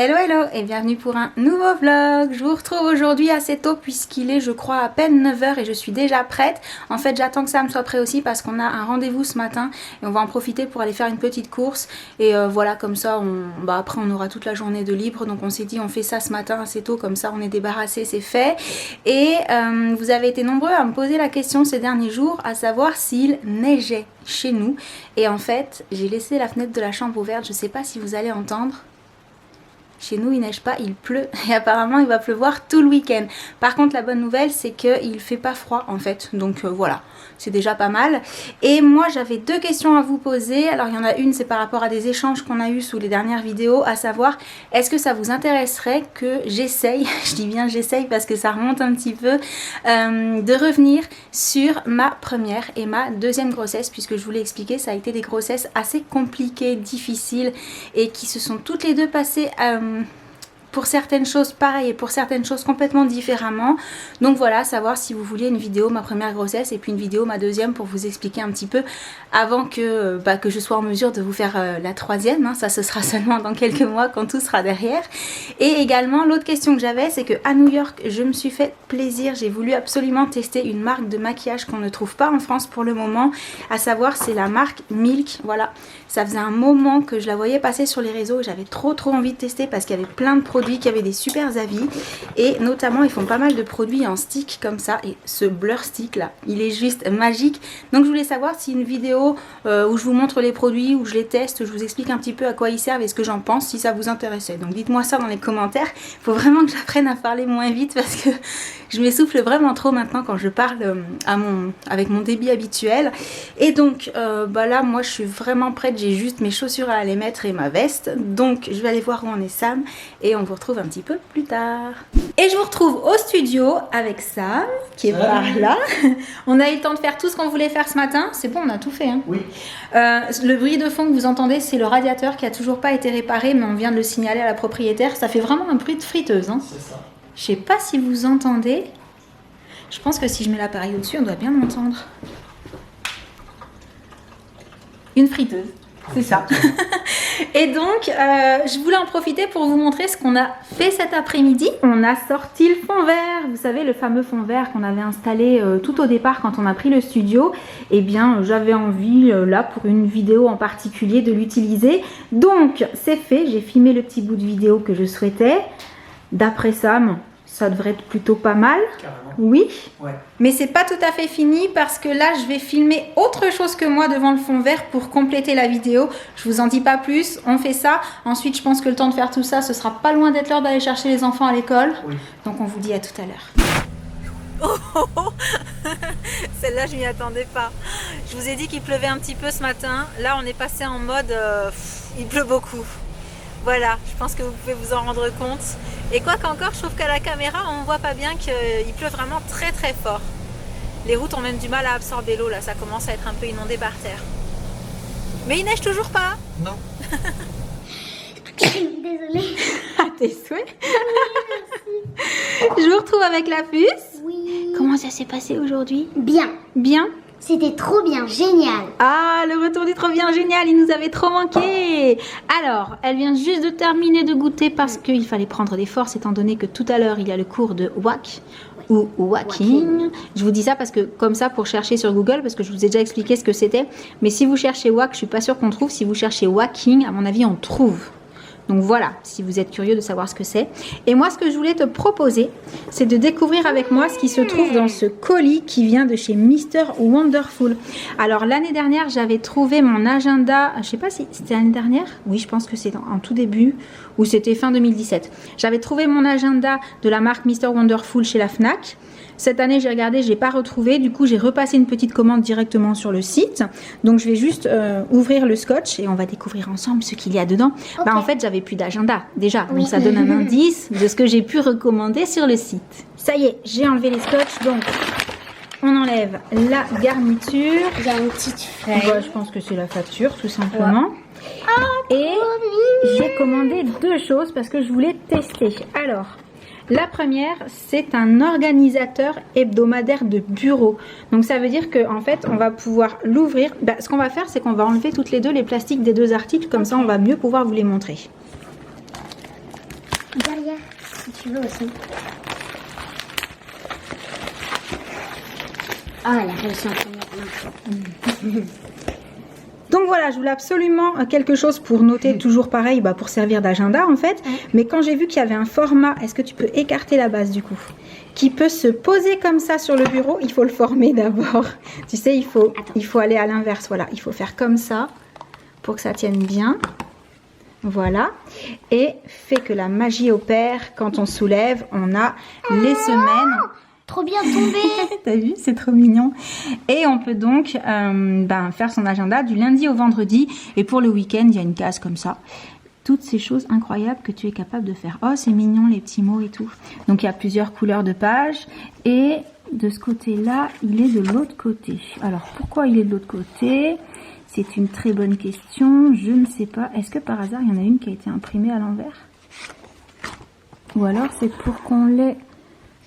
Hello hello et bienvenue pour un nouveau vlog. Je vous retrouve aujourd'hui assez tôt puisqu'il est je crois à peine 9 h et je suis déjà prête. En fait j'attends que Sam soit prêt aussi parce qu'on a un rendez-vous ce matin et on va en profiter pour aller faire une petite course. Et voilà, comme ça après on aura toute la journée de libre. Donc on s'est dit on fait ça ce matin assez tôt, comme ça on est débarrassé, c'est fait. Et vous avez été nombreux à me poser la question ces derniers jours, à savoir s'il neigeait chez nous. Et en fait j'ai laissé la fenêtre de la chambre ouverte, je sais pas si vous allez entendre. Chez nous il neige pas, il pleut et apparemment il va pleuvoir tout le week-end. Par contre la bonne nouvelle c'est qu'il fait pas froid en fait, donc voilà, c'est déjà pas mal. Et moi j'avais deux questions à vous poser. Alors il y en a une, c'est par rapport à des échanges qu'on a eu sous les dernières vidéos, à savoir est-ce que ça vous intéresserait que j'essaye, je dis bien j'essaye parce que ça remonte un petit peu, de revenir sur ma première et ma deuxième grossesse, puisque je vous l'ai expliqué, ça a été des grossesses assez compliquées, difficiles et qui se sont toutes les deux passées pour certaines choses pareilles et pour certaines choses complètement différemment. Donc voilà, savoir si vous vouliez une vidéo ma première grossesse et puis une vidéo ma deuxième pour vous expliquer un petit peu avant que je sois en mesure de vous faire la troisième, hein. Ça ce sera seulement dans quelques mois quand tout sera derrière. Et également l'autre question que j'avais, c'est que à New York je me suis fait plaisir, j'ai voulu absolument tester une marque de maquillage qu'on ne trouve pas en France pour le moment, à savoir c'est la marque Milk. Voilà, ça faisait un moment que je la voyais passer sur les réseaux et j'avais trop envie de tester parce qu'il y avait plein de produits qui avaient des super avis, et notamment ils font pas mal de produits en stick comme ça, et ce blur stick là il est juste magique. Donc je voulais savoir si une vidéo où je vous montre les produits, où je les teste, je vous explique un petit peu à quoi ils servent et ce que j'en pense, si ça vous intéressait. Donc dites moi ça dans les commentaires. Il faut vraiment que j'apprenne à parler moins vite parce que je m'essouffle vraiment trop maintenant quand je parle avec mon débit habituel. Et donc là moi je suis vraiment prête, j'ai juste mes chaussures à aller mettre et ma veste, donc je vais aller voir où en est Sam et on vous retrouve un petit peu plus tard. Et je vous retrouve au studio avec Sam qui est par là. On a eu le temps de faire tout ce qu'on voulait faire ce matin, c'est bon, on a tout fait hein. Oui. Le bruit de fond que vous entendez, c'est le radiateur qui a toujours pas été réparé, mais on vient de le signaler à la propriétaire. Ça fait vraiment un bruit de friteuse hein. C'est ça. Je sais pas si vous entendez. Je pense que si je mets l'appareil au-dessus, on doit bien m'entendre. Une friteuse, c'est ça. Et donc, je voulais en profiter pour vous montrer ce qu'on a fait cet après-midi. On a sorti le fond vert, vous savez, le fameux fond vert qu'on avait installé tout au départ quand on a pris le studio. Eh bien, j'avais envie, là, pour une vidéo en particulier, de l'utiliser. Donc, c'est fait, j'ai filmé le petit bout de vidéo que je souhaitais. D'après Sam, ça devrait être plutôt pas mal. Carrément. Oui. Ouais. Mais c'est pas tout à fait fini parce que là je vais filmer autre chose que moi devant le fond vert pour compléter la vidéo. Je vous en dis pas plus, on fait ça. Ensuite je pense que le temps de faire tout ça, ce sera pas loin d'être l'heure d'aller chercher les enfants à l'école. Oui. Donc on vous dit à tout à l'heure. Oh celle-là je m'y attendais pas. Je vous ai dit qu'il pleuvait un petit peu ce matin. Là on est passé en mode il pleut beaucoup. Voilà, je pense que vous pouvez vous en rendre compte. Et quoi qu'encore, je trouve qu'à la caméra, on ne voit pas bien qu'il pleut vraiment très fort. Les routes ont même du mal à absorber l'eau, là, ça commence à être un peu inondé par terre. Mais il neige toujours pas. Non. Désolée. À tes souhaits. Je vous retrouve avec la puce. Oui. Comment ça s'est passé aujourd'hui? Bien. Bien. C'était trop bien, génial. Ah, le retour du trop bien, génial, il nous avait trop manqué. Alors, elle vient juste de terminer de goûter parce qu'il fallait prendre des forces étant donné que tout à l'heure, il y a le cours de WAC ou walking. Je vous dis ça parce que comme ça pour chercher sur Google, parce que je vous ai déjà expliqué ce que c'était. Mais si vous cherchez WAC, je suis pas sûre qu'on trouve. Si vous cherchez walking, à mon avis, on trouve. Donc voilà, si vous êtes curieux de savoir ce que c'est. Et moi, ce que je voulais te proposer, c'est de découvrir avec moi ce qui se trouve dans ce colis qui vient de chez Mr. Wonderful. Alors l'année dernière, j'avais trouvé mon agenda, je sais pas si c'était l'année dernière. Oui, je pense que c'est en tout début, ou c'était fin 2017. J'avais trouvé mon agenda de la marque Mr. Wonderful chez la Fnac. Cette année, j'ai regardé, je n'ai pas retrouvé. Du coup, j'ai repassé une petite commande directement sur le site. Donc, je vais juste ouvrir le scotch et on va découvrir ensemble ce qu'il y a dedans. Okay. Bah, en fait, j'avais plus d'agenda déjà. Oui. Donc, ça donne un indice de ce que j'ai pu recommander sur le site. Ça y est, j'ai enlevé les scotch. Donc, on enlève la garniture. Il y a une petite feuille. Bah, je pense que c'est la facture, tout simplement. Ouais. Et j'ai commandé deux choses parce que je voulais tester. Alors... la première, c'est un organisateur hebdomadaire de bureau. Donc ça veut dire qu'en fait, on va pouvoir l'ouvrir. Ce qu'on va faire, c'est qu'on va enlever toutes les deux les plastiques des deux articles. Comme ça, on va mieux pouvoir vous les montrer. Derrière, si tu veux aussi. Oh, elle a réussi en première main. Donc voilà, je voulais absolument quelque chose pour noter, toujours pareil, pour servir d'agenda en fait. Mais quand j'ai vu qu'il y avait un format, est-ce que tu peux écarter la base du coup, qui peut se poser comme ça sur le bureau, il faut le former d'abord. Tu sais, il faut aller à l'inverse, voilà. Il faut faire comme ça pour que ça tienne bien. Voilà. Et fait que la magie opère, quand on soulève, on a les semaines. Trop bien tombé. T'as vu, c'est trop mignon. Et on peut donc faire son agenda du lundi au vendredi. Et pour le week-end, il y a une case comme ça. Toutes ces choses incroyables que tu es capable de faire. Oh, c'est mignon les petits mots et tout. Donc il y a plusieurs couleurs de pages. Et de ce côté-là, il est de l'autre côté. Alors pourquoi il est de l'autre côté? C'est une très bonne question. Je ne sais pas. Est-ce que par hasard, il y en a une qui a été imprimée à l'envers? Ou alors c'est pour qu'on l'ait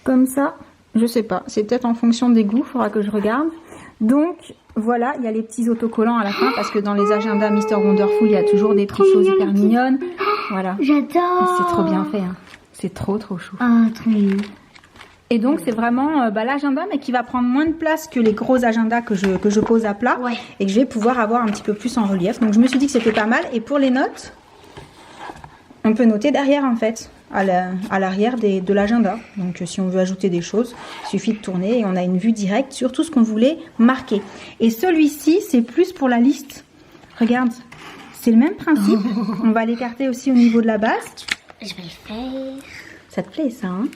comme ça? Je sais pas, c'est peut-être en fonction des goûts, il faudra que je regarde. Donc voilà, il y a les petits autocollants à la fin parce que dans les agendas Mr. Wonderful, il y a toujours des petites choses hyper mignonnes. Voilà. J'adore. C'est trop bien fait, hein. C'est trop chou. Ah, trop mignon. Et donc c'est vraiment l'agenda mais qui va prendre moins de place que les gros agendas que je pose à plat. Ouais. Et que je vais pouvoir avoir un petit peu plus en relief. Donc je me suis dit que c'était pas mal. Et pour les notes, on peut noter derrière en fait. À l'arrière de l'agenda. Donc si on veut ajouter des choses, il suffit de tourner et on a une vue directe sur tout ce qu'on voulait marquer. Et celui-ci, c'est plus pour la liste. Regarde, c'est le même principe. On va l'écarter aussi au niveau de la base. Je vais le faire. Ça te plaît ça, hein?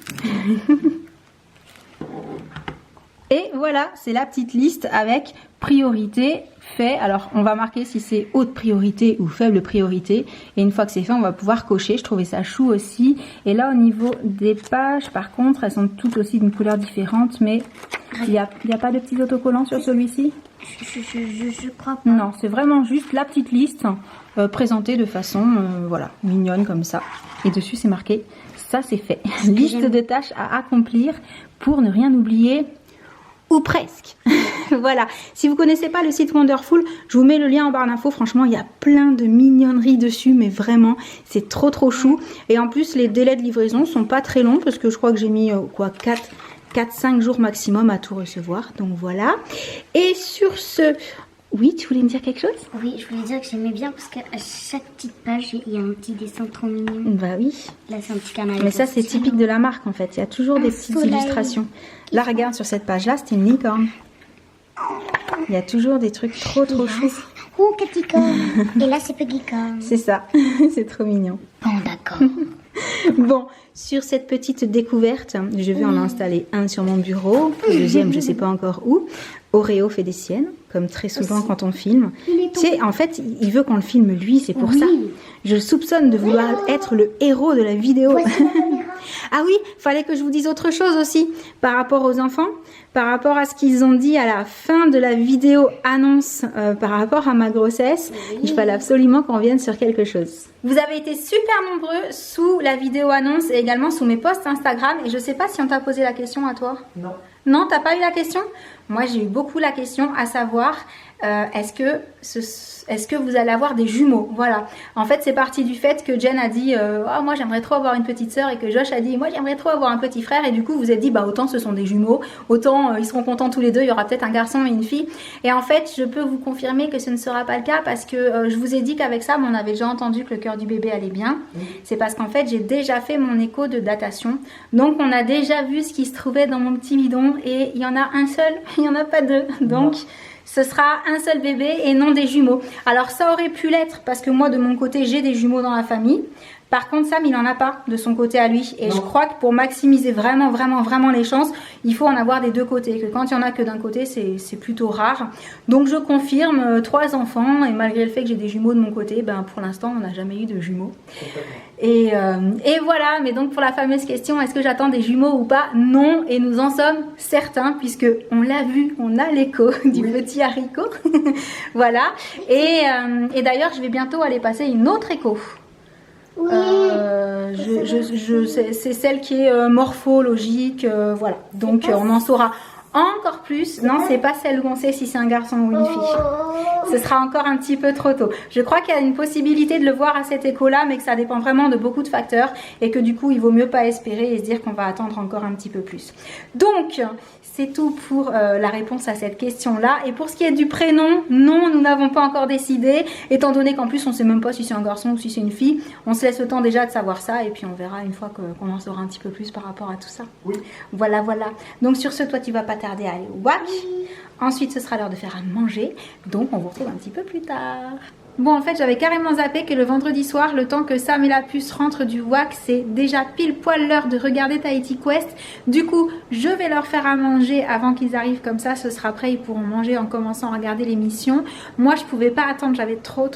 Et voilà, c'est la petite liste avec priorité, fait. Alors, on va marquer si c'est haute priorité ou faible priorité. Et une fois que c'est fait, on va pouvoir cocher. Je trouvais ça chou aussi. Et là, au niveau des pages, par contre, elles sont toutes aussi d'une couleur différente. Mais il n'y a pas de petits autocollants sur celui-ci? Je crois pas. Non, c'est vraiment juste la petite liste présentée de façon mignonne comme ça. Et dessus, c'est marqué, ça c'est fait. Liste de tâches à accomplir pour ne rien oublier. Ou presque. Voilà. Si vous connaissez pas le site Wonderful, je vous mets le lien en barre d'infos. Franchement, il y a plein de mignonneries dessus, mais vraiment, c'est trop chou. Et en plus, les délais de livraison sont pas très longs parce que je crois que j'ai mis 4-5 jours maximum à tout recevoir. Donc voilà. Et sur ce... Oui, tu voulais me dire quelque chose? Oui, je voulais dire que j'aimais bien parce qu'à chaque petite page, il y a un petit dessin trop mignon. Bah oui. Là, c'est un petit carnet. Mais ça, c'est typique de la marque en fait. Il y a toujours des petites illustrations. Là, regarde sur cette page-là, c'était une licorne. Il y a toujours des trucs trop chous. Oh, Caticorne. Et là, c'est Peggycorne. C'est ça. C'est trop mignon. Bon, d'accord. Bon, sur cette petite découverte, je vais en installer un sur mon bureau. Le deuxième, je ne sais pas encore où. Oreo fait des siennes, comme très souvent quand on filme. Tu sais, en fait, il veut qu'on le filme lui, c'est pour ça. Je le soupçonne de vouloir être le héros de la vidéo. Ah oui, fallait que je vous dise autre chose aussi par rapport aux enfants, par rapport à ce qu'ils ont dit à la fin de la vidéo annonce par rapport à ma grossesse. Il fallait absolument qu'on revienne sur quelque chose. Vous avez été super nombreux sous la vidéo annonce et également sous mes posts Instagram. Et je sais pas si on t'a posé la question à toi. Non. Non, t'as pas eu la question? Moi, j'ai eu beaucoup la question, à savoir, est-ce que vous allez avoir des jumeaux? Voilà. En fait, c'est parti du fait que Jen a dit, oh, moi j'aimerais trop avoir une petite sœur, et que Josh a dit, moi j'aimerais trop avoir un petit frère, et du coup vous êtes dit, bah autant ce sont des jumeaux, autant ils seront contents tous les deux, il y aura peut-être un garçon et une fille. Et en fait, je peux vous confirmer que ce ne sera pas le cas parce que je vous ai dit qu'avec ça, on avait déjà entendu que le cœur du bébé allait bien. C'est parce qu'en fait, j'ai déjà fait mon écho de datation. Donc on a déjà vu ce qui se trouvait dans mon petit bidon, et il y en a un seul, il n'y en a pas deux. Donc ce sera un seul bébé et non des jumeaux. Alors ça aurait pu l'être parce que moi de mon côté j'ai des jumeaux dans la famille. Par contre Sam il n'en a pas de son côté à lui. Et je crois que pour maximiser vraiment les chances, il faut en avoir des deux côtés. Que quand il n'y en a que d'un côté c'est plutôt rare. Donc je confirme 3 enfants, et malgré le fait que j'ai des jumeaux de mon côté, ben, pour l'instant on n'a jamais eu de jumeaux. Et voilà, mais donc pour la fameuse question, est-ce que j'attends des jumeaux ou pas? Non, et nous en sommes certains puisque on l'a vu, on a l'écho du petit haricot. Voilà, et d'ailleurs je vais bientôt aller passer une autre écho. Oui. C'est celle qui est morphologique, voilà. Donc on en saura encore plus. Non, c'est pas celle où on sait si c'est un garçon ou une fille. Ce sera encore un petit peu trop tôt. Je crois qu'il y a une possibilité de le voir à cette écho-là, mais que ça dépend vraiment de beaucoup de facteurs et que du coup, il vaut mieux pas espérer et se dire qu'on va attendre encore un petit peu plus. Donc, c'est tout pour la réponse à cette question-là. Et pour ce qui est du prénom, non, nous n'avons pas encore décidé, étant donné qu'en plus, on ne sait même pas si c'est un garçon ou si c'est une fille. On se laisse le temps déjà de savoir ça et puis on verra une fois qu'on en saura un petit peu plus par rapport à tout ça. Oui. Voilà, voilà. Donc sur ce, toi, tu vas pas tarder à aller au WAC. Ensuite, ce sera l'heure de faire à manger. Donc, on vous retrouve un petit peu plus tard. Bon, en fait, j'avais carrément zappé que le vendredi soir, le temps que Sam et la puce rentrent du WAC, c'est déjà pile poil l'heure de regarder Tahiti Quest. Du coup, je vais leur faire à manger avant qu'ils arrivent, comme ça, ce sera prêt, ils pourront manger en commençant à regarder l'émission. Moi, je pouvais pas attendre, j'avais trop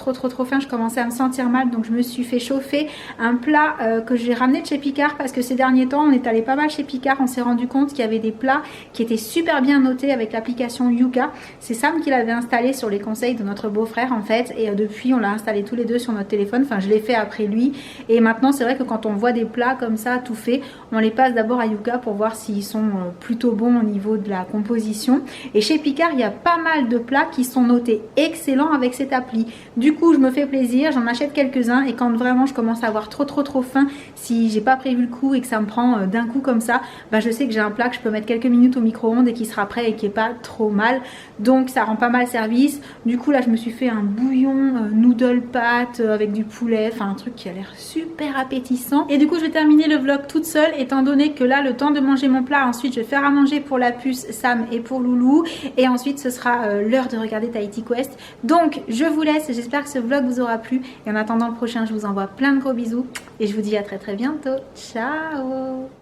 faim, je commençais à me sentir mal, donc je me suis fait chauffer un plat que j'ai ramené de chez Picard, parce que ces derniers temps, on est allé pas mal chez Picard, on s'est rendu compte qu'il y avait des plats qui étaient super bien notés avec l'application Yuka. C'est Sam qui l'avait installé sur les conseils de notre beau-frère, en fait, et depuis on l'a installé tous les deux sur notre téléphone, enfin je l'ai fait après lui, et maintenant c'est vrai que quand on voit des plats comme ça tout fait, on les passe d'abord à Yuka pour voir s'ils sont plutôt bons au niveau de la composition. Et chez Picard il y a pas mal de plats qui sont notés excellents avec cette appli, du coup je me fais plaisir, j'en achète quelques-uns, et quand vraiment je commence à avoir trop faim, si j'ai pas prévu le coup et que ça me prend d'un coup comme ça, bah je sais que j'ai un plat que je peux mettre quelques minutes au micro-ondes et qui sera prêt et qui est pas trop mal, donc ça rend pas mal service. Du coup là je me suis fait un bouillon noodle pâte avec du poulet, enfin un truc qui a l'air super appétissant. Et du coup je vais terminer le vlog toute seule, étant donné que là le temps de manger mon plat, ensuite je vais faire à manger pour la puce, Sam et pour Loulou, et ensuite ce sera l'heure de regarder Tahiti Quest. Donc je vous laisse, j'espère que ce vlog vous aura plu, et en attendant le prochain je vous envoie plein de gros bisous et je vous dis à très bientôt. Ciao.